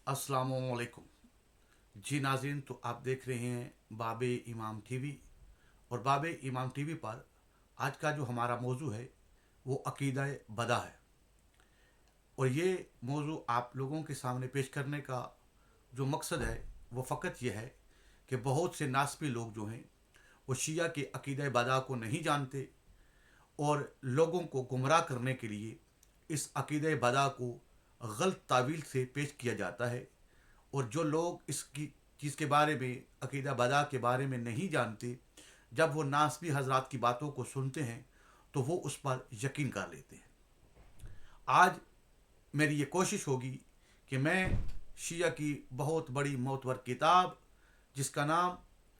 अस्सलामुअलैकुम। जी नाज़रीन, तो आप देख रहे हैं बाब इमाम टीवी। और बाब इमाम टीवी पर आज का जो हमारा मौजू है वो अकीदा बदा है। और ये मौजू आप लोगों के सामने पेश करने का जो मकसद है वो फ़कत ये है कि बहुत से नास्बी लोग जो हैं वो शिया के अकीदा बदा को नहीं जानते और लोगों को गुमराह करने के लिए इस अकीदा बदा को गलत तावील से पेश किया जाता है। और जो लोग इसकी चीज़ के बारे में, अकीदा बदा के बारे में नहीं जानते, जब वो नास्बी हजरात की बातों को सुनते हैं तो वो उस पर यकीन कर लेते हैं। आज मेरी ये कोशिश होगी कि मैं शिया की बहुत बड़ी मोतबर किताब, जिसका नाम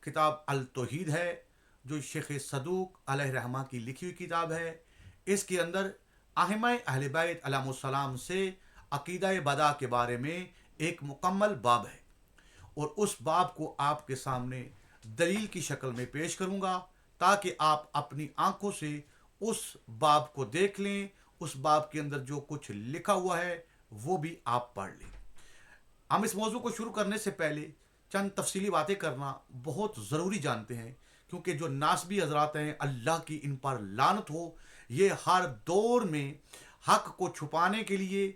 किताब अल तौहीद है, जो शेख सदूक अलैहिर्रहमा की लिखी हुई किताब है, इसके अंदर आहिमाए अहले बैत अलैहिस्सलाम से अकीदा बदा के बारे में एक मुकम्मल बाब है। और उस बाब को आपके सामने दलील की शक्ल में पेश करूँगा ताकि आप अपनी आंखों से उस बाब को देख लें। उस बाब के अंदर जो कुछ लिखा हुआ है वो भी आप पढ़ लें। हम इस मौजू को शुरू करने से पहले चंद तफसीली बातें करना बहुत ज़रूरी जानते हैं, क्योंकि जो नासबी हजरात हैं, अल्लाह की इन पर लानत हो, ये हर दौर में हक को छुपाने के लिए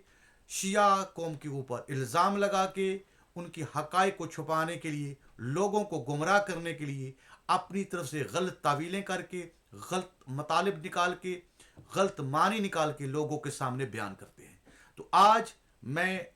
शिया कौम के ऊपर इल्ज़ाम लगा के, उनकी हकायक को छुपाने के लिए, लोगों को गुमराह करने के लिए अपनी तरफ से गलत तावीलें करके, गलत मतालिब निकाल के, गलत मानी निकाल के लोगों के सामने बयान करते हैं। तो आज मैं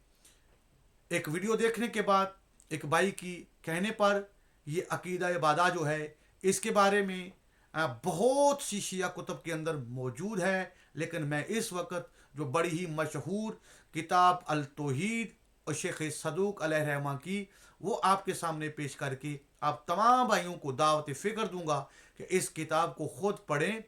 एक वीडियो देखने के बाद एक भाई की कहने पर ये अकीदा बादा जो है इसके बारे में बहुत सी शिया कुतुब के अंदर मौजूद है, लेकिन मैं इस वक्त जो बड़ी ही मशहूर किताब अल तौहीद और शेख सदूक अलैहिर्रहमा की, वो आपके सामने पेश करके आप तमाम भाइयों को दावत फ़िक्र दूंगा कि इस किताब को ख़ुद पढ़ें।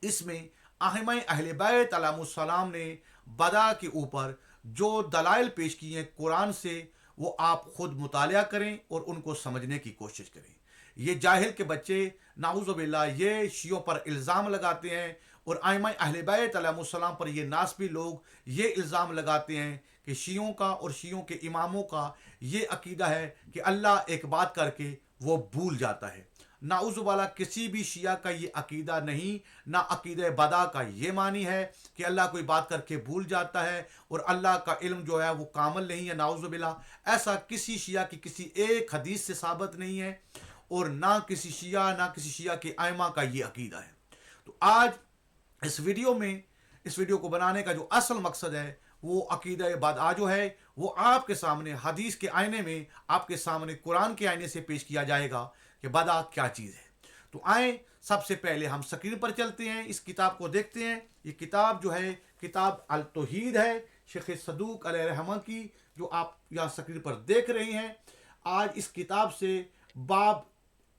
इसमें आहिमाए अहले बैत अलैहिस्सलाम ने बदा के ऊपर जो दलाइल पेश किए हैं कुरान से, वो आप ख़ुद मुतालिया करें और उनको समझने की कोशिश करें। ये जाहिल के बच्चे नाउज़ुबिल्लाह ये शियों पर इल्ज़ाम लगाते हैं और आइमा अहले बैत अलैहिस्सलाम पर ये नास्बी लोग ये इल्ज़ाम लगाते हैं कि शियों का और शियों के इमामों का ये अकीदा है कि अल्लाह एक बात करके वो भूल जाता है। नाउज़ुबिल्लाह किसी भी शिया का ये अकीदा नहीं, ना अकीदा बदा का ये मानी है कि अल्लाह कोई बात करके भूल जाता है और अल्लाह का इल्म जो है वो कामिल नहीं है। नाउज़ुबिल्लाह ऐसा किसी शिया की किसी एक हदीस से साबित नहीं है और ना किसी शिया के आइमा का ये अकीदा है। तो आज इस वीडियो को बनाने का जो असल मकसद है वो अकीदा बदा जो है वो आपके सामने हदीस के आईने में, आपके सामने कुरान के आईने से पेश किया जाएगा कि बदा क्या चीज़ है। तो आए सबसे पहले हम स्क्रीन पर चलते हैं, इस किताब को देखते हैं। ये किताब जो है किताब अल तौहीद है शेख सदूक अलैहिर्रहमा की, जो आप यहाँ स्क्रीन पर देख रहे हैं। आज इस किताब से बाब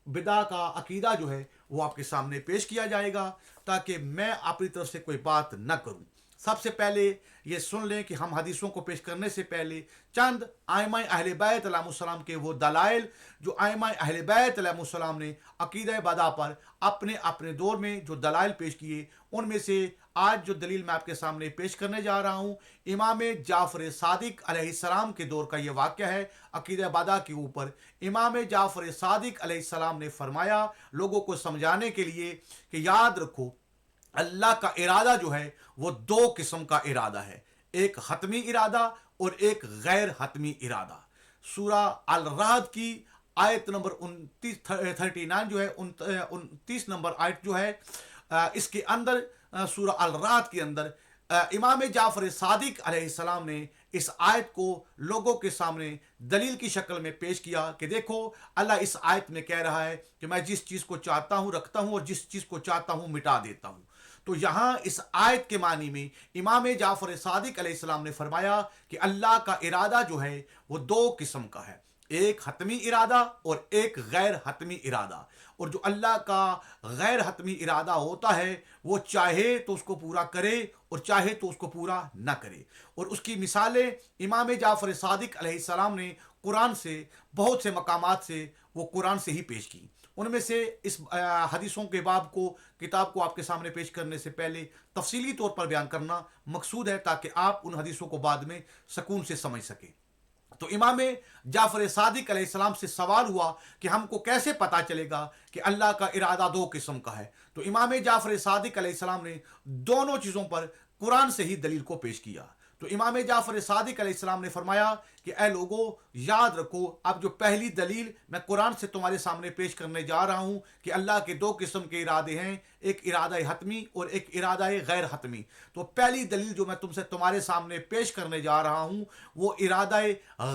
बिदा का अकीदा जो है वो आपके सामने पेश किया जाएगा, ताकि मैं अपनी तरफ से कोई बात न करूं। सबसे पहले ये सुन लें कि हम हदीसों को पेश करने से पहले चंद आइमा अहले बैत अलैहिस्सलाम के वो दलाइल जो आइमा अहले बैत अलैहिस्सलाम ने अकीदा बदा पर अपने अपने दौर में जो दलाइल पेश किए, उनमें से आज जो दलील मैं आपके सामने पेश करने जा रहा हूँ, इमाम जाफ़र सादिक अलैहिस्सलाम के दौर का ये वाक़या है। अकीदा बदा के ऊपर इमाम जाफ़र सादिक अलैहिस्सलाम ने फरमाया लोगों को समझाने के लिए कि याद रखो अल्लाह का इरादा जो है वो दो किस्म का इरादा है, एक हतमी इरादा और एक गैर हतमी इरादा। सूरा अल राद की आयत नंबर 39 जो है 29 नंबर आयत जो है, इसके अंदर सूरा अल राद के अंदर इमाम जाफ़र सादिक अलैहिस्सलाम ने इस आयत को लोगों के सामने दलील की शक्ल में पेश किया कि देखो अल्लाह इस आयत में कह रहा है कि मैं जिस चीज़ को चाहता हूँ रखता हूँ और जिस चीज़ को चाहता हूँ मिटा देता हूँ। तो यहाँ इस आयत के मानी में इमाम जाफ़र सादिक अलैहिस्सलाम ने फरमाया कि अल्लाह का इरादा जो है वो दो किस्म का है, एक हतमी इरादा और एक गैर हतमी इरादा। और जो अल्लाह का गैर हतमी इरादा होता है वो चाहे तो उसको पूरा करे और चाहे तो उसको पूरा ना करे। और उसकी मिसालें इमाम जाफ़र सादिक अलैहिस्सलाम ने कुरान से बहुत से मकामात से वो कुरान से ही पेश की। उनमें से इस हदीसों के बाब को किताब को आपके सामने पेश करने से पहले तफसीली तौर पर बयान करना मकसूद है, ताकि आप उन हदीसों को बाद में सुकून से समझ सकें। तो इमाम जाफर सादिक अलैहिस्सलाम से सवाल हुआ कि हमको कैसे पता चलेगा कि अल्लाह का इरादा दो किस्म का है। तो इमाम जाफर सादिक अलैहिस्सलाम ने दोनों चीज़ों पर कुरान से ही दलील को पेश किया। तो इमाम जाफर सादिक अलैहिस्सलाम ने फरमाया कि ऐ लोगों, याद रखो, अब जो पहली दलील मैं कुरान से तुम्हारे सामने पेश करने जा रहा हूँ कि अल्लाह के दो किस्म के इरादे हैं, एक इरादा हतमी और एक इरादा गैर हतमी। तो पहली दलील जो मैं तुम्हारे सामने पेश करने जा रहा हूँ वो इरादा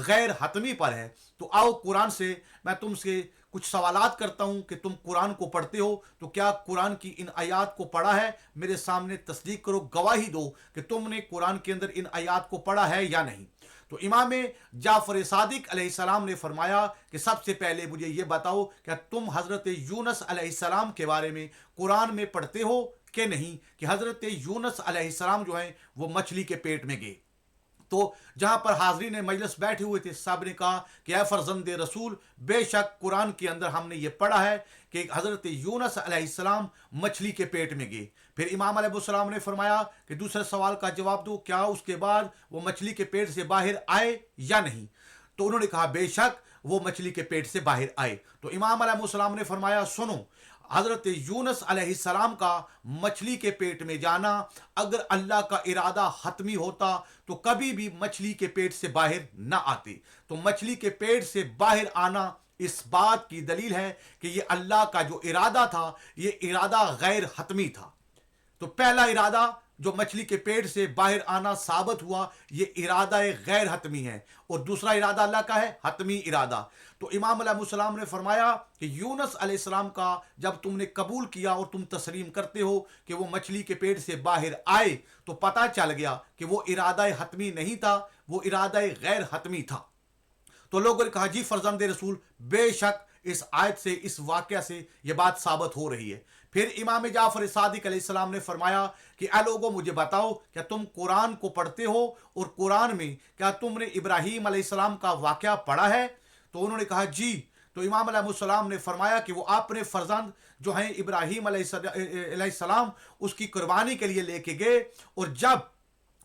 गैर हतमी पर है। तो आओ कुरान से मैं तुमसे कुछ सवालात करता हूँ कि तुम कुरान को पढ़ते हो, तो क्या कुरान की इन आयात को पढ़ा है? मेरे सामने तस्दीक करो, गवाही दो कि तुमने कुरान के अंदर इन आयात को पढ़ा है या नहीं। तो इमाम जाफर सादिक अलैहिस्सलाम ने फरमाया कि सबसे पहले मुझे ये बताओ, क्या तुम हज़रत यूनुस अलैहिस्सलाम के बारे में कुरान में पढ़ते हो कि नहीं, कि हज़रत यूनुस अलैहिस्सलाम जो हैं वो मछली के पेट में गए। तो जहां पर हाज़रीन मजलिस बैठे हुए थे, सब ने कहा कि ऐ फर्जंद रसूल, बेशक कुरान के अंदर हमने ये पढ़ा है कि हज़रत यूनुस अलैहिस्सलाम मछली के पेट में गए। फिर इमाम अलैहिस्सलाम ने फरमाया कि दूसरे सवाल का जवाब दो, क्या उसके बाद वो मछली के पेट से बाहर आए या नहीं? तो उन्होंने कहा बेशक वो मछली के पेट से बाहर आए। तो इमाम अलैहिस्सलाम ने फरमाया सुनो, हज़रत यूनुस अलैहिस्सलाम का मछली के पेट में जाना अगर अल्लाह का इरादा हतमी होता तो कभी भी मछली के पेट से बाहर ना आते। तो मछली के पेट से बाहर आना इस बात की दलील है कि ये अल्लाह का जो इरादा था ये इरादा गैर हतमी था। तो पहला इरादा जो मछली के पेट से बाहर आना साबित हुआ ये इरादा गैर हतमी है, और दूसरा इरादा अल्लाह का है हतमी इरादा। तो इमाम अलैहिस्सलाम ने फरमाया कि यूनुस अलैहिस्सलाम का जब तुमने कबूल किया और तुम तस्लीम करते हो कि वो मछली के पेट से बाहर आए, तो पता चल गया कि वो इरादा हतमी नहीं था, वो इरादा गैर हतमी था। तो लोगों ने कहा जी फर्जंद रसूल, बेशक इस आयत से, इस वाक़या से ये बात साबित हो रही है। फिर इमाम जाफर सादिक अलैहिस्सलाम ने फरमाया कि ऐ लोगों, मुझे बताओ, क्या तुम कुरान को पढ़ते हो और कुरान में क्या तुमने इब्राहीम अलैहिस्सलाम का वाक़या पढ़ा है? तो उन्होंने कहा जी। तो इमाम अलैहिस्सलाम ने फरमाया कि वो अपने फर्जंद जो हैं इब्राहीम अलैहिस्सलाम उसकी कुर्बानी के लिए लेके गए, और जब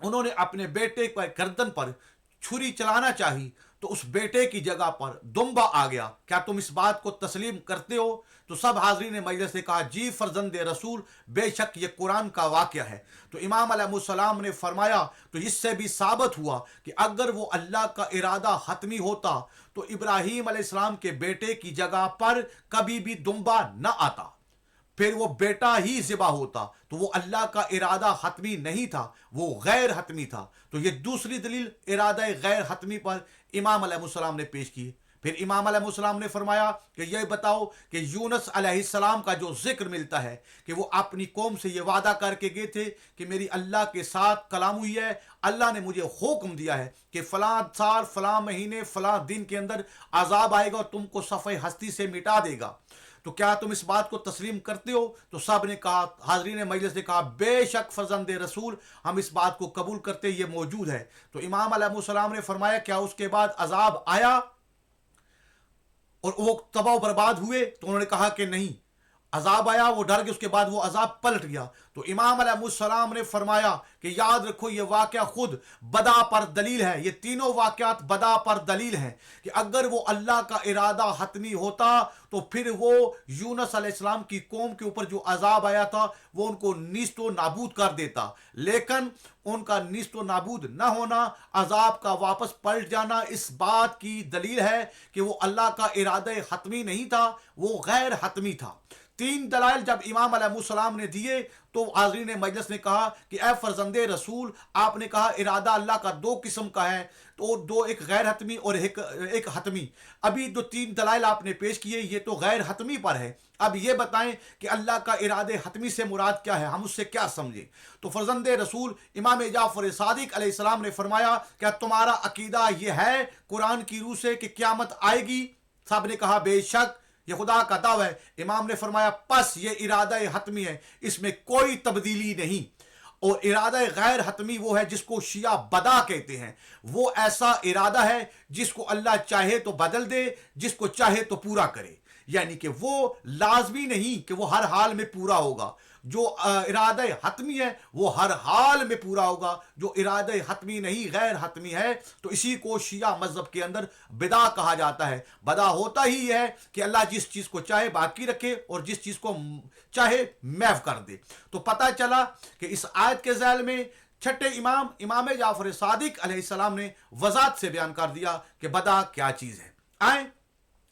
उन्होंने अपने बेटे पर गर्दन पर छुरी चलाना चाही तो उस बेटे की जगह पर दुम्बा आ गया। क्या तुम इस बात को तस्लीम करते हो? तो सब हाज़रीन ने मजलिस से कहा जी फर्जंद रसूल, बेशक ये कुरान का वाक़या है। तो इमाम अलैहिस्सलाम ने फरमाया तो इससे भी साबित हुआ कि अगर वो अल्लाह का इरादा हतमी होता तो इब्राहीम अलैहिस्सलाम के बेटे की जगह पर कभी भी दुम्बा न आता, फिर वो बेटा ही ज़िबा होता। तो वो अल्लाह का इरादा हतमी नहीं था, वो गैर हतमी था। तो ये दूसरी दलील इरादा गैर हतमी पर इमाम अलैहिस्सलाम ने पेश की। फिर इमाम अलैहिस्सलाम ने फरमाया कि ये बताओ कि यूनुस अलैहिस्सलाम का जो जिक्र मिलता है कि वो अपनी कौम से ये वादा करके गए थे कि मेरी अल्लाह के साथ कलाम हुई है, अल्लाह ने मुझे हुक्म दिया है कि फ़लाँ साल फ़लाँ महीने फ़लाँ दिन के अंदर अजाब आएगा और तुमको सफ़े हस्ती से मिटा देगा। तो क्या तुम इस बात को तस्लीम करते हो? तो सब ने कहा, हाज़रीन मजलिस ने कहा बेशक फर्जंद रसूल, हम इस बात को कबूल करते, ये मौजूद है। तो इमाम अलैहिस्सलाम ने फरमाया क्या उसके बाद अजाब आया और वो तबाह बर्बाद हुए? तो उन्होंने कहा कि नहीं, अजाब आया, वो डर गए, उसके बाद वो अजाब पलट गया। तो इमाम अलैहिस्सलाम ने फरमाया कि याद रखो ये वाक़या खुद बदा पर दलील है, ये तीनों वाक़यात बदा पर दलील हैं कि अगर वो अल्लाह का इरादा हतमी होता तो फिर वो यूनुस अलैहिस्सलाम की कौम के ऊपर जो अजाब आया था वो उनको नीस्तो नाबूद कर देता, लेकिन उनका नीस्तो नाबूद न होना, अजाब का वापस पलट जाना, इस बात की दलील है कि वो अल्लाह का इरादा हतमी नहीं था, वो गैर हतमी था। तीन दलाइल जब इमाम अलैहिस्सलाम ने दिए तो हाज़रीन ने मजलिस ने कहा कि ए फर्जंदे रसूल, आपने कहा इरादा अल्लाह का दो किस्म का है, तो दो, एक गैर हतमी और एक हतमी। अभी जो तीन दलाइल आपने पेश किए ये तो गैर हतमी पर है, अब ये बताएं कि अल्लाह का इरादे हतमी से मुराद क्या है, हम उससे क्या समझें? तो फर्जंदे रसूल इमाम जाफर सादिक अलैहिस्सलाम ने फरमाया क्या तुम्हारा अकीदा ये है कुरान की रूह से कि क़यामत आएगी? साहब ने कहा बेशक ये खुदा का दावा है। इमाम ने फरमाया बस ये इरादा हतमी है, इसमें कोई तब्दीली नहीं। और इरादा गैर हतमी वो है जिसको शिया बदा कहते हैं, वो ऐसा इरादा है जिसको अल्लाह चाहे तो बदल दे, जिसको चाहे तो पूरा करे, यानी कि वो लाजमी नहीं कि वो हर हाल में पूरा होगा। जो इरादा हतमी है वो हर हाल में पूरा होगा, जो इरादा हतमी नहीं गैर हतमी है तो इसी को शिया मजहब के अंदर बिदा कहा जाता है। बदा होता ही है कि अल्लाह जिस चीज़ को चाहे बाकी रखे और जिस चीज़ को चाहे महव कर दे। तो पता चला कि इस आयत के ज़ैल में छठे इमाम जाफर सादिक अलैहिस्सलाम ने वजात से बयान कर दिया कि बदा क्या चीज़ है। आए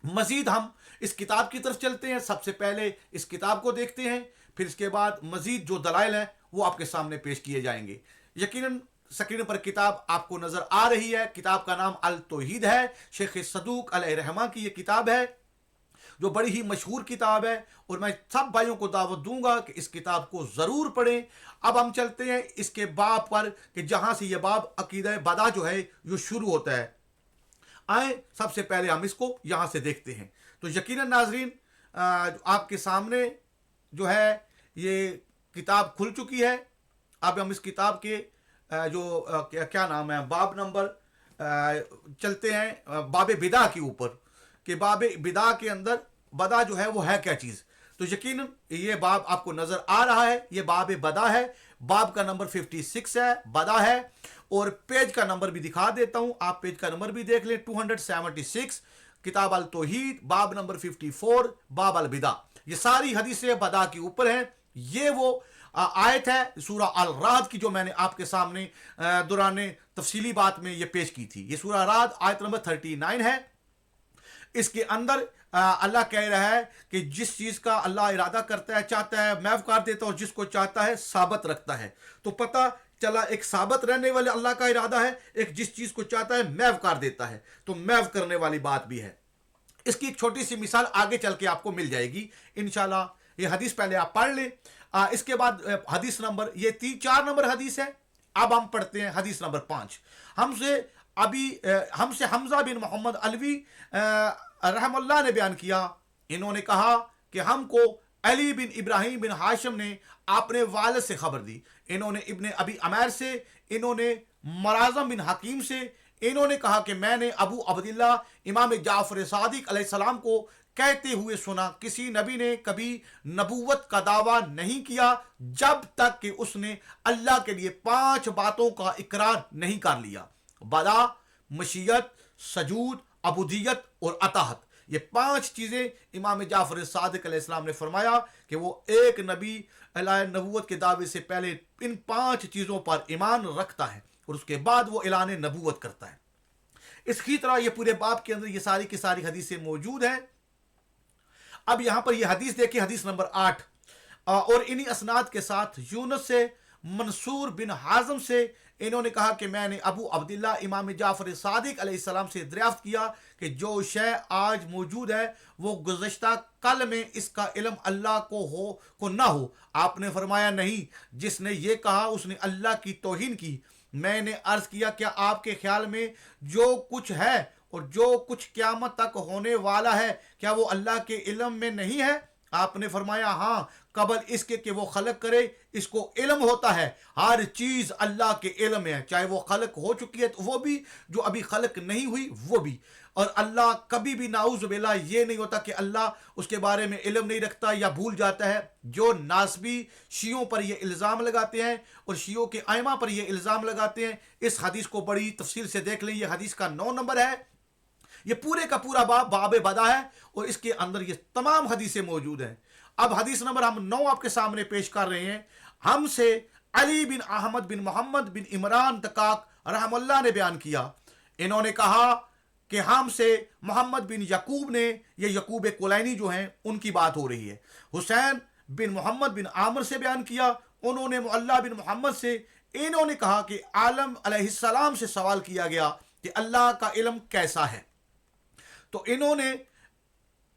मजीद हम इस किताब की तरफ चलते हैं। सबसे पहले इस किताब को देखते हैं, फिर इसके बाद मजीद जो दलाइल हैं वो आपके सामने पेश किए जाएंगे। यकीनन स्क्रीन पर किताब आपको नजर आ रही है। किताब का नाम अल तौहीद है। शेख सदूक अलैहिर्रहमा की ये किताब है जो बड़ी ही मशहूर किताब है और मैं सब भाइयों को दावत दूंगा कि इस किताब को ज़रूर पढ़ें। अब हम चलते हैं इसके बाब पर कि जहाँ से यह बाब अकीदा बदा जो है ये शुरू होता है। आए सबसे पहले हम इसको यहाँ से देखते हैं। तो यकीनन नाजरीन आपके सामने जो है ये किताब खुल चुकी है। अब हम इस किताब के क्या नाम है बाब नंबर चलते हैं बाब बिदा के ऊपर कि बाब बिदा के अंदर बदा जो है वो है क्या चीज़। तो यकीनन ये बाब आपको नज़र आ रहा है, ये बाब बदा है। बाब का नंबर 56 है, बदा है। और पेज का नंबर भी दिखा देता हूं, आप पेज का नंबर भी देख लें 276 किताब अल तौहीद बाब नंबर 54 बाब अल बिदा। ये सारी हदीसें बदा के ऊपर हैं। ये वो आयत है सूरा अल राद की जो मैंने आपके सामने दौरान तफसीली बात में ये पेश की थी। ये सूरा राद आयत नंबर 39 है। इसके अंदर अल्लाह कह रहा है कि जिस चीज़ का अल्लाह इरादा करता है चाहता है महव कर देता है और जिसको चाहता है साबित रखता है। तो पता चला एक साबित रहने वाले अल्लाह का इरादा है, एक जिस चीज़ को चाहता है महव कर देता है। तो महव करने वाली बात भी है। इसकी एक छोटी सी मिसाल आगे चल के आपको मिल जाएगी इंशाल्लाह। ये हदीस पहले आप पढ़ लें। इसके बाद हदीस नंबर ये 4 नंबर हदीस है। अब हम पढ़ते हैं हदीस नंबर 5। हमसे हमजा बिन मोहम्मद अलवी रहमतुल्लाह ने बयान किया। इन्होंने कहा कि हमको अली बिन इब्राहिम बिन हाशिम ने अपने वालिद से खबर दी। इन्होंने इब्ने अबी अमैर से, इन्होंने मराज़म बिन हकीम से, इन्होंने कहा कि मैंने अबू अब्दुल्लाह इमाम जाफर सादिक अलैहिस्सलाम को कहते हुए सुना, किसी नबी ने कभी नबूवत का दावा नहीं किया जब तक कि उसने अल्लाह के लिए 5 बातों का इकरार नहीं कर लिया। बदा, मशीयत, सजूद, अबूदियत और अताहत। ये 5 चीज़ें इमाम जाफर सादिक अलैहिस्सलाम ने फरमाया कि वो एक नबी नबूवत के दावे से पहले इन 5 चीज़ों पर ईमान रखता है और उसके बाद वो ऐलान नबूवत करता है। इसकी तरह ये पूरे बाब के अंदर ये सारी की सारी हदीसें मौजूद हैं। अब यहाँ पर ये हदीस देखिए, हदीस नंबर 8। और इन्हीं असनाद के साथ यूनुस से मंसूर बिन हाज़म से इन्होंने कहा कि मैंने अबू अब्दुल्लाह इमाम जाफर सादिक अलैहिस्सलाम से दरियाफ्त किया कि जो शय आज मौजूद है वो गुज़श्ता कल में इसका इल्म अल्लाह को ना हो। आपने फरमाया नहीं, जिसने ये कहा उसने अल्लाह की तौहीन की। मैंने अर्ज किया क्या आपके ख्याल में जो कुछ है और जो कुछ क़यामत तक होने वाला है क्या वो अल्लाह के इल्म में नहीं है? आपने फरमाया हाँ, कबल इसके कि वो खलक करे इसको इल्म होता है। हर चीज़ अल्लाह के इल्म में है, चाहे वो खलक हो चुकी है तो वो भी, जो अभी खलक नहीं हुई वो भी। और अल्लाह कभी भी नाउज़ बिल्लाह ये नहीं होता कि अल्लाह उसके बारे में इल्म नहीं रखता या भूल जाता है। जो नासबी शियों पर ये इल्ज़ाम लगाते हैं और शियों के आइमा पर ये इल्ज़ाम लगाते हैं, इस हदीस को बड़ी तफसील से देख लें। ये हदीस का 9 नंबर है। ये पूरे का पूरा बाब बदा है और इसके अंदर ये तमाम हदीसें मौजूद हैं। अब हदीस नंबर हम 9 आपके सामने पेश कर रहे हैं। हमसे अली बिन अहमद बिन मोहम्मद बिन इमरान तकाक रहमतुल्लाह ने बयान किया। इन्होंने कहा कि हमसे मोहम्मद बिन यकूब ने, ये यकूब कुलैनी जो हैं उनकी बात हो रही है, हुसैन बिन मोहम्मद बिन आमर से बयान किया। उन्होंने मुअल्ला बिन मोहम्मद से इन्होंने कहा कि आलम अलैहिस्सलाम से सवाल किया गया कि अल्लाह का इल्म कैसा है। तो इन्होंने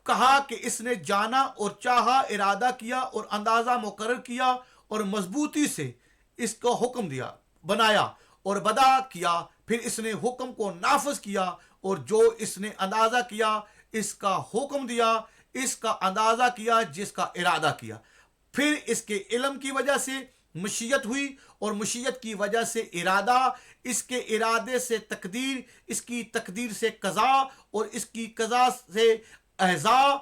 कहा कि इसने जाना और चाहा, इरादा किया और अंदाज़ा मुकर्रर किया और मजबूती से इसको हुक्म दिया, बनाया और बदा किया। फिर इसने हुक्म को नाफिज किया और जो इसने अंदाज़ा किया इसका हुक्म दिया, इसका अंदाज़ा किया, जिसका इरादा किया। फिर इसके इल्म की वजह से मशीयत हुई और मशीयत की वजह से इरादा, इसके इरादे से तकदीर, इसकी तकदीर से कज़ा और इसकी कज़ा से अहज़ा।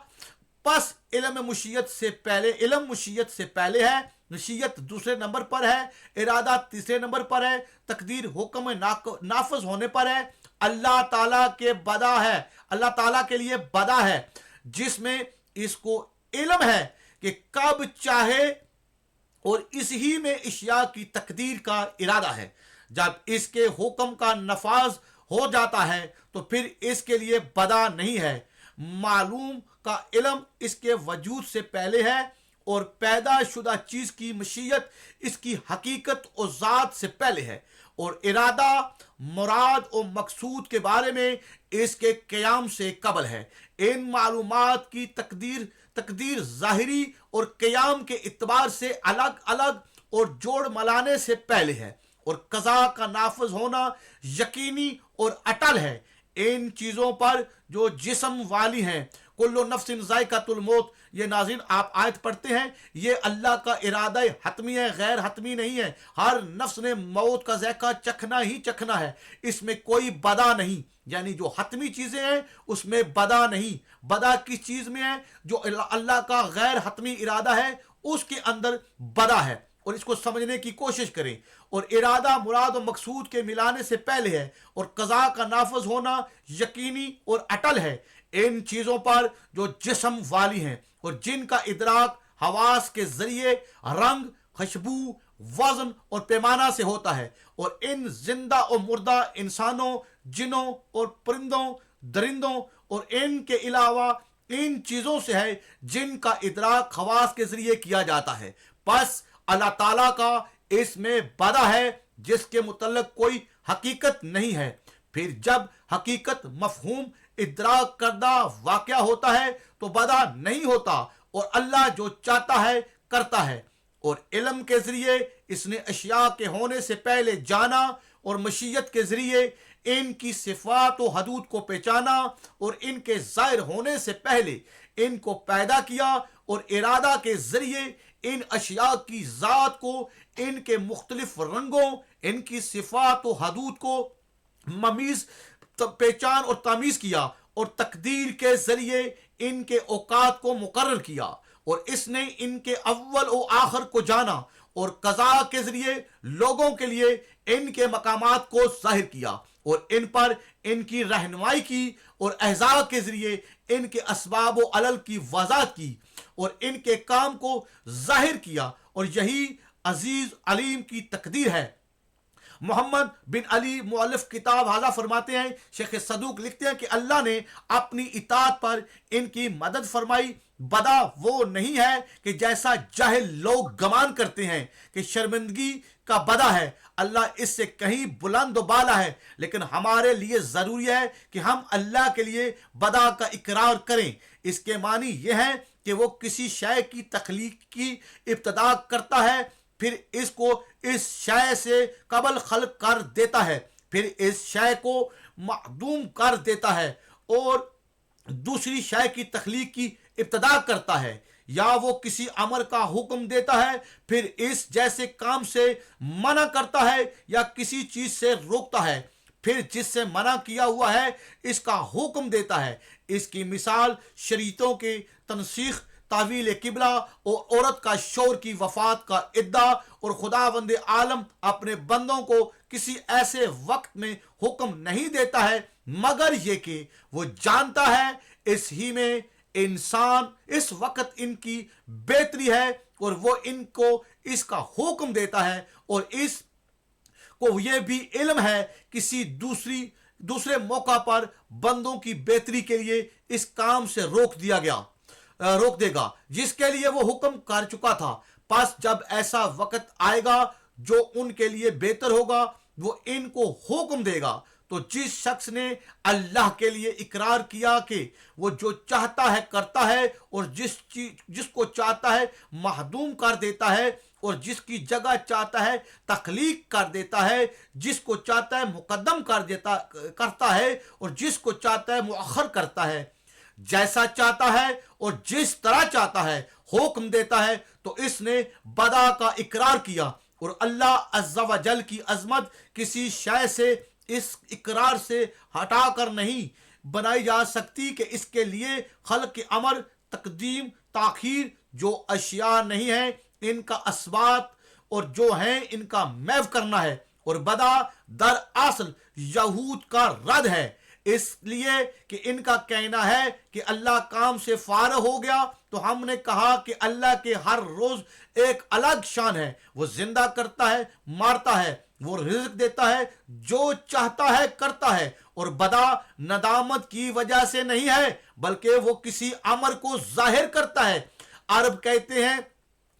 बस इल्म मशीयत से पहले है मशीयत दूसरे नंबर पर है, इरादा तीसरे नंबर पर है, तकदीर हुक्म नाफज होने पर है। अल्लाह ताला के बदा है, अल्लाह ताला के लिए बदा है, जिसमें इसको इल्म है कि कब चाहे, और इसी में इश्या की तकदीर का इरादा है। जब इसके हुक्म का नफाज हो जाता है तो फिर इसके लिए बदा नहीं है। मालूम का इल्म इसके वजूद से पहले है, और पैदा शुदा चीज की मशीयत इसकी हकीकत और ज़ात से पहले है, और इरादा मुराद और मकसूद के बारे में इसके क़याम से कबल है। इन मालूमात की तकदीर ज़ाहिरी और क़याम के इत्बार से अलग अलग और जोड़ मलाने से पहले है, और कज़ा का नाफज होना यकीनी और अटल है। इन चीज़ों पर जो जिस्म वाली हैं, कुल्लु नफ्सिन ज़ाइक़ातुल मौत, ये नाज़रीन आप आयत पढ़ते हैं, ये अल्लाह का इरादा हतमी है, गैर हतमी नहीं है। हर नफ्स ने मौत का ज़ायक़ा चखना ही चखना है, इसमें कोई बदा नहीं। यानी जो हतमी चीज़ें हैं उसमें बदा नहीं। बदा किस चीज़ में है? जो अल्लाह का गैर हतमी इरादा है उसके अंदर बदा है, और इसको समझने की कोशिश करें। और इरादा मुराद और मकसूद के मिलाने से पहले है, और कज़ा का नाफज होना यकीनी और अटल है। इन चीज़ों पर जो जिस्म वाली हैं और जिनका इदराक हवास के जरिए रंग, खुशबू, वजन और पैमाना से होता है, और इन जिंदा और मुर्दा इंसानों, जिनों और परिंदों, दरिंदों और इनके अलावा इन चीज़ों से है जिनका इदराक हवास के जरिए किया जाता है। बस अल्लाह ताला का इसमें बदा है जिसके मुतल्लिक कोई हकीकत नहीं है। फिर जब हकीकत, मफहूम, इदराक करदा वाक़या होता है तो बदा नहीं होता, और अल्लाह जो चाहता है करता है। और इल्म के जरिए इसने अशिया के होने से पहले जाना, और मशीयत के जरिए इनकी सिफात व हदूद को पहचाना, और इनके ज़ाहिर होने से पहले इनको पैदा किया, और इरादा के जरिए इन अशिया की ज़ात को, इनके मुख्तलिफ रंगों, इनकी सिफात व हदूद को ममीज पहचान और तामीज़ किया, और तकदीर के जरिए इनके औकात को मुकर्रर किया, और इसने इनके अव्वल और आखिर को जाना, और कज़ा के जरिए लोगों के लिए इनके मकामात को जाहिर किया, और इन पर इनकी रहनुमाई की, और अहज़ा के जरिए इनके असबाब व अलल की वज़ाहत की, और इनके काम को जाहिर किया। और यही अजीज अलीम की तकदीर है। मोहम्मद बिन अली मुअल्लिफ किताब हाजा फरमाते हैं, शेख सदूक लिखते हैं कि अल्लाह ने अपनी इताअत पर इनकी मदद फरमाई। बदा वो नहीं है कि जैसा जाहिल लोग गमान करते हैं कि शर्मिंदगी का बदा है। अल्लाह इससे कहीं बुलंद व बाला है, लेकिन हमारे लिए ज़रूरी है कि हम अल्लाह के लिए बदा का इकरार करें। इसके मानी यह है कि वो किसी शय की तख्लीक की इब्तदा करता है, फिर इसको इस शय से कबल खल्क कर देता है, फिर इस शय को मादूम कर देता है, और दूसरी शय की तख्लीक की इब्तदा करता है। या वो किसी अमर का हुक्म देता है, फिर इस जैसे काम से मना करता है, या किसी चीज से रोकता है, फिर जिससे मना किया हुआ है इसका हुक्म देता है। इसकी मिसाल शरीयतों के तनसीख, तावील किबला और औरत का शौर की वफात का इद्दा, और खुदावंद आलम अपने बंदों को किसी ऐसे वक्त में हुक्म नहीं देता है मगर ये कि वो जानता है इस ही में इंसान इस वक्त इनकी बेहतरी है, और वो इनको इसका हुक्म देता है, और इस को यह भी इल्म है किसी दूसरे मौका पर बंदों की बेहतरी के लिए इस काम से रोक देगा जिसके लिए वो हुक्म कर चुका था। बस जब ऐसा वक्त आएगा जो उनके लिए बेहतर होगा, वो इनको हुक्म देगा। तो जिस शख्स ने अल्लाह के लिए इकरार किया कि वो जो चाहता है करता है, और जिसको चाहता है महदूम कर देता है, और जिसकी जगह चाहता है तख्लीक कर देता है, जिसको चाहता है मुकद्दम करता है, और जिसको चाहता है मुअख्खर करता है, जैसा चाहता है और जिस तरह चाहता है हुक्म देता है। तो इसने बदा का इकरार किया, और अल्लाह अज़्ज़ा व जल की अजमत किसी शय से इस इकरार से हटाकर नहीं बनाई जा सकती कि इसके लिए खल्क के अमर, तकदीम, ताखीर जो अशिया नहीं है ان کا اسبات اور جو ہیں ان کا محو کرنا ہے، اور بدا در اصل یہود کا رد ہے، اس لیے کہ ان کا کہنا ہے کہ اللہ کام سے فارغ ہو گیا۔ تو ہم نے کہا کہ اللہ کے ہر روز ایک الگ شان ہے، وہ زندہ کرتا ہے، مارتا ہے، وہ رزق دیتا ہے، جو چاہتا ہے کرتا ہے، اور بدا ندامت کی وجہ سے نہیں ہے بلکہ وہ کسی امر کو ظاہر کرتا ہے۔ عرب کہتے ہیں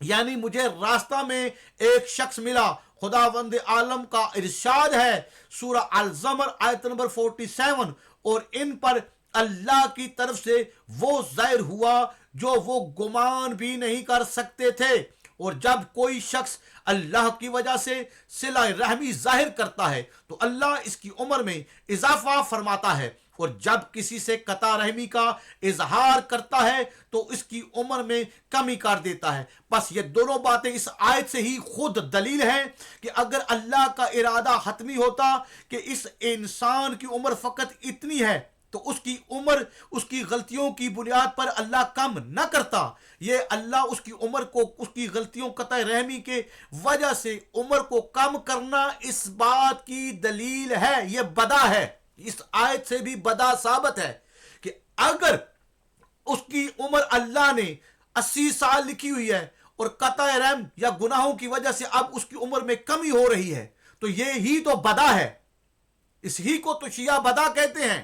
یعنی مجھے راستہ میں ایک شخص ملا، خداوند عالم کا ارشاد ہے سورہ الزمر آیت نمبر 47، اور ان پر اللہ کی طرف سے وہ ظاہر ہوا جو وہ گمان بھی نہیں کر سکتے تھے۔ اور جب کوئی شخص اللہ کی وجہ سے صلہ رحمی ظاہر کرتا ہے تو اللہ اس کی عمر میں اضافہ فرماتا ہے، اور جب کسی سے قطع رحمی کا اظہار کرتا ہے تو اس کی عمر میں کمی کر دیتا ہے۔ بس یہ دونوں باتیں اس آیت سے ہی خود دلیل ہیں کہ اگر اللہ کا ارادہ حتمی ہوتا کہ اس انسان کی عمر فقط اتنی ہے تو اس کی عمر اس کی غلطیوں کی بنیاد پر اللہ کم نہ کرتا۔ یہ اللہ اس کی عمر کو اس کی غلطیوں قطع رحمی کے وجہ سے عمر کو کم کرنا اس بات کی دلیل ہے، یہ بدا ہے۔ اس آیت سے بھی بدا ثابت ہے کہ اگر اس کی عمر اللہ نے 80 سال لکھی ہوئی ہے اور قطع رحم یا گناہوں کی وجہ سے اب اس کی عمر میں کمی ہو رہی ہے تو یہ ہی تو بدا ہے، اس ہی کو تو شیعہ بدا کہتے ہیں۔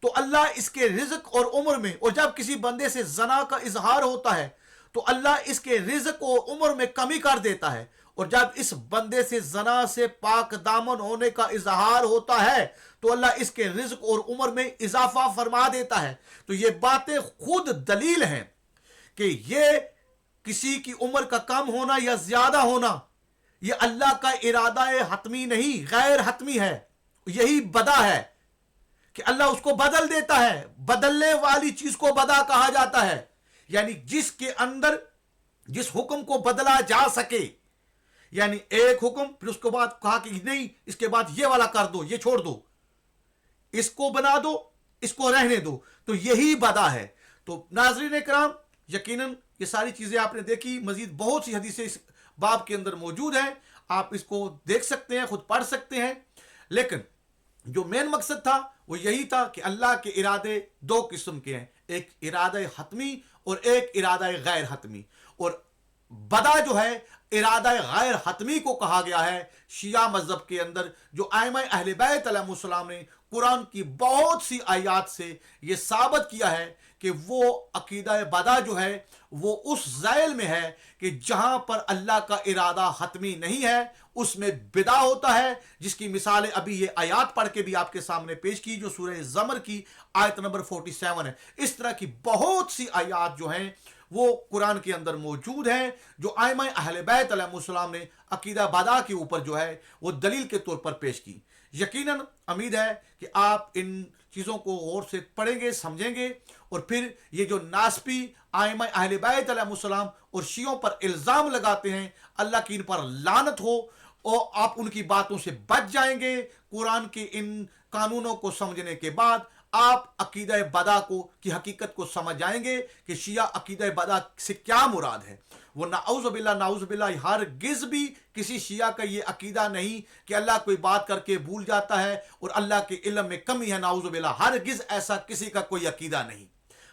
تو اللہ اس کے رزق اور عمر میں، اور جب کسی بندے سے زنا کا اظہار ہوتا ہے تو اللہ اس کے رزق اور عمر میں کمی کر دیتا ہے، اور جب اس بندے سے زنا سے پاک دامن ہونے کا اظہار ہوتا ہے تو اللہ اس کے رزق اور عمر میں اضافہ فرما دیتا ہے۔ تو یہ باتیں خود دلیل ہیں کہ یہ کسی کی عمر کا کم ہونا یا زیادہ ہونا یہ اللہ کا ارادہ حتمی نہیں، غیر حتمی ہے۔ یہی بدا ہے کہ اللہ اس کو بدل دیتا ہے، بدلنے والی چیز کو بدا کہا جاتا ہے، یعنی جس کے اندر جس حکم کو بدلا جا سکے، یعنی ایک حکم پھر اس کے بعد کہا کہ نہیں اس کے بعد یہ والا کر دو، یہ چھوڑ دو، اس کو بنا دو، اس کو رہنے دو، تو یہی بدا ہے۔ تو ناظرین کرام، یقیناً یہ ساری چیزیں آپ نے دیکھی، مزید بہت سی حدیثیں اس باب کے اندر موجود ہیں، آپ اس کو دیکھ سکتے ہیں، خود پڑھ سکتے ہیں، لیکن جو مین مقصد تھا وہ یہی تھا کہ اللہ کے ارادے دو قسم کے ہیں، ایک ارادہ حتمی اور ایک ارادہ غیر حتمی، اور بدا جو ہے ارادہ غیر حتمی کو کہا گیا ہے شیعہ مذہب کے اندر، جو ائمہ اہل بیت علیہ السلام نے قرآن کی بہت سی آیات سے یہ ثابت کیا ہے کہ وہ عقیدہ بدا جو ہے وہ اس ذیل میں ہے کہ جہاں پر اللہ کا ارادہ حتمی نہیں ہے اس میں بدا ہوتا ہے، جس کی مثالیں ابھی یہ آیات پڑھ کے بھی آپ کے سامنے پیش کی جو سورہ زمر کی آیت نمبر 47 ہے۔ اس طرح کی بہت سی آیات جو ہیں وہ قرآن کے اندر موجود ہیں جو ائمہ اہل بیت علیہ السلام نے عقیدہ بدا کے اوپر جو ہے وہ دلیل کے طور پر پیش کی۔ یقیناً امید ہے کہ آپ ان چیزوں کو غور سے پڑھیں گے، سمجھیں گے، اور پھر یہ جو ناسبی ائمہ اہل بیت علیہ السلام اور شیعوں پر الزام لگاتے ہیں اللہ کی ان پر لعنت ہو، اور آپ ان کی باتوں سے بچ جائیں گے۔ قرآن کے ان قانونوں کو سمجھنے کے بعد آپ عقیدہ بدا کی حقیقت کو سمجھ جائیں گے کہ شیعہ عقیدہ بدا سے کیا مراد ہے۔ وہ نعوذ باللہ ہرگز بھی کسی شیعہ کا یہ عقیدہ نہیں کہ اللہ کوئی بات کر کے بھول جاتا ہے اور اللہ کے علم میں کمی ہے، نعوذ باللہ، ہرگز ایسا کسی کا کوئی عقیدہ نہیں،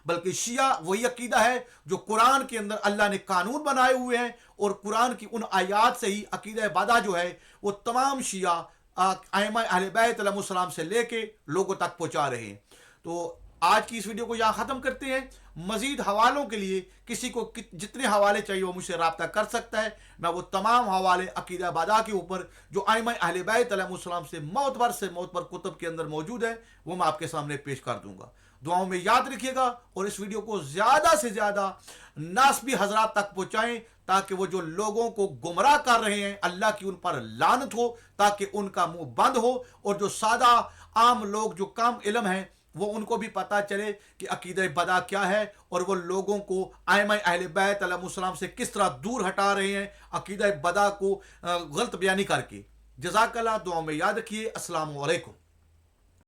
بلکہ شیعہ وہی عقیدہ ہے جو قرآن کے اندر اللہ نے قانون بنائے ہوئے ہیں، اور قرآن کی ان آیات سے ہی عقیدہ بدا جو ہے وہ تمام شیعہ ائمہ اہل بیت علیہ السلام سے لے کے لوگوں تک پہنچا رہے ہیں۔ تو آج کی اس ویڈیو کو یہاں ختم کرتے ہیں۔ مزید حوالوں کے لیے کسی کو جتنے حوالے چاہیے وہ مجھ سے رابطہ کر سکتا ہے، میں وہ تمام حوالے عقیدہ بدا کے اوپر جو ائمہ اہل بیت علیہ السلام سے معتبر کتب کے اندر موجود ہے وہ میں آپ کے سامنے پیش کر دوں گا۔ دعاؤں میں یاد رکھیے گا، اور اس ویڈیو کو زیادہ سے زیادہ ناسبی حضرات تک پہنچائیں تاکہ وہ جو لوگوں کو گمراہ کر رہے ہیں اللہ کی ان پر لعنت ہو، تاکہ ان کا منہ بند ہو، اور جو سادہ عام لوگ جو کم علم ہیں وہ ان کو بھی پتہ چلے کہ عقیدہ بدا کیا ہے، اور وہ لوگوں کو ائمہ اہل بیت علیہ السلام سے کس طرح دور ہٹا رہے ہیں عقیدہ بدا کو غلط بیانی کر کے۔ جزاک اللہ، دعاؤں میں یاد رکھیے۔ السلام علیکم۔